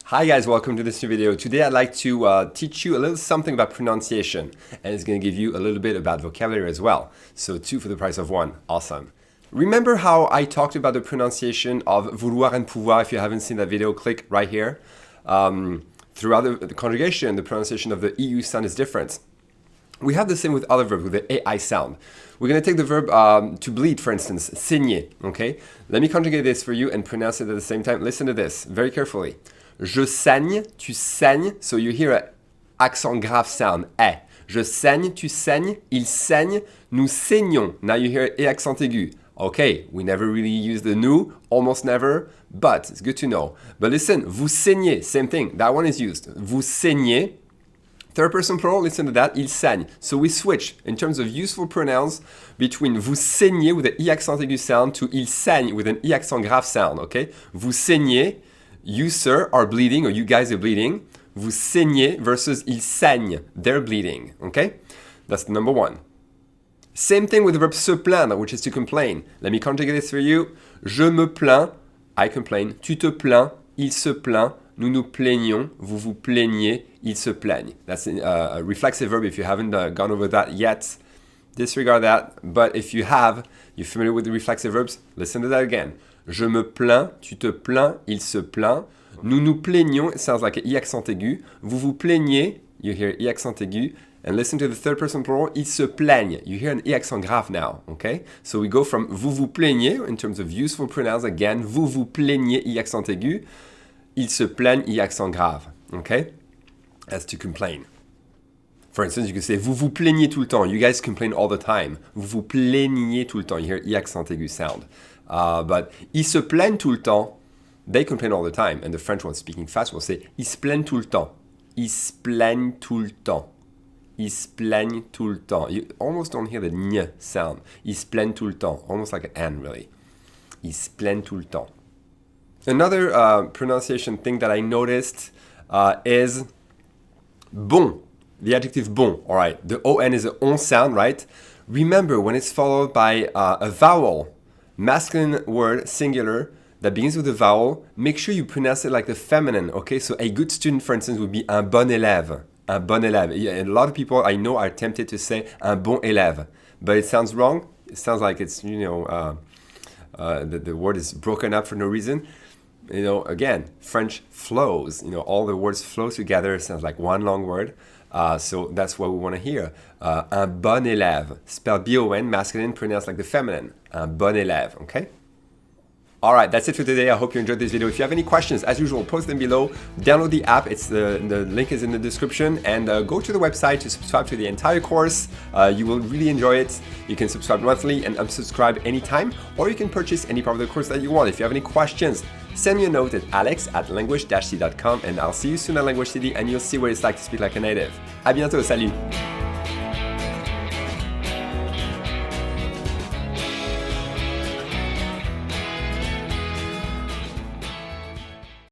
Hi guys, welcome to this new video. Today I'd like to teach you a little something about pronunciation, and it's going to give you a little bit about vocabulary as well. So 2 for the price of 1. Awesome. Remember how I talked about the pronunciation of vouloir and pouvoir? If you haven't seen that video, click right here. Throughout the conjugation, the pronunciation of the EU sound is different. We have the same with other verbs, with the AI sound. We're going to take the verb to bleed, for instance, saigner, okay? Let me conjugate this for you and pronounce it at the same time. Listen to this very carefully. Je saigne, tu saignes. So you hear an accent grave sound, eh. Je saigne, tu saignes, il saigne, nous saignons. Now you hear et accent aigu. Okay, we never really use the nous, almost never, but it's good to know. But listen, vous saignez, same thing. That one is used. Vous saignez. Third person plural, listen to that, il saigne. So we switch in terms of useful pronouns between vous saignez with an i accent aigu sound to il saigne with an i accent grave sound, okay? Vous saignez, you sir are bleeding or you guys are bleeding. Vous saignez versus il saigne, they're bleeding, okay? That's number 1. Same thing with the verb se plaindre, which is to complain. Let me conjugate this for you. Je me plains, I complain. Tu te plains, il se plaint. Nous nous plaignons, vous vous plaignez, ils se plaignent. That's a reflexive verb. If you haven't gone over that yet, disregard that. But if you have, you're familiar with the reflexive verbs, listen to that again. Je me plains, tu te plains, il se plaint. Nous nous plaignons, it sounds like an I accent aigu. Vous vous plaignez, you hear I accent aigu. And listen to the third person plural, ils se plaignent. You hear an I accent grave now, okay? So we go from vous vous plaignez, in terms of useful pronouns again, vous vous plaignez, I accent aigu. Ils se plaignent, I accent grave, okay? As to complain. For instance, you can say, vous vous plaignez tout le temps. You guys complain all the time. Vous vous plaignez tout le temps. You hear I accent aigu sound. But ils se plaignent tout le temps. They complain all the time. And the French one speaking fast will say, ils se plaignent tout le temps. Ils se plaignent tout le temps. Ils se plaignent tout le temps. You almost don't hear the ñ sound. Ils se plaignent tout le temps. Almost like an N, really. Ils se plaignent tout le temps. Another pronunciation thing that I noticed is bon. The adjective bon. All right. The on is an on sound, right? Remember, when it's followed by a vowel, masculine word, singular, that begins with a vowel, make sure you pronounce it like the feminine, okay? So a good student, for instance, would be un bon élève. Un bon élève. And a lot of people I know are tempted to say un bon élève. But it sounds wrong. It sounds like it's, the word is broken up for no reason. Again, French flows. All the words flow together. It sounds like one long word. So that's what we want to hear. Un bon élève. Spelled B-O-N, masculine, pronounced like the feminine. Un bon élève, okay? All right, that's it for today. I hope you enjoyed this video. If you have any questions, as usual, post them below. Download the app. The link is in the description. And go to the website to subscribe to the entire course. You will really enjoy it. You can subscribe monthly and unsubscribe anytime. Or you can purchase any part of the course that you want. If you have any questions, send me a note at alex@language-c.com. And I'll see you soon at Language City, and you'll see what it's like to speak like a native. À bientôt, salut!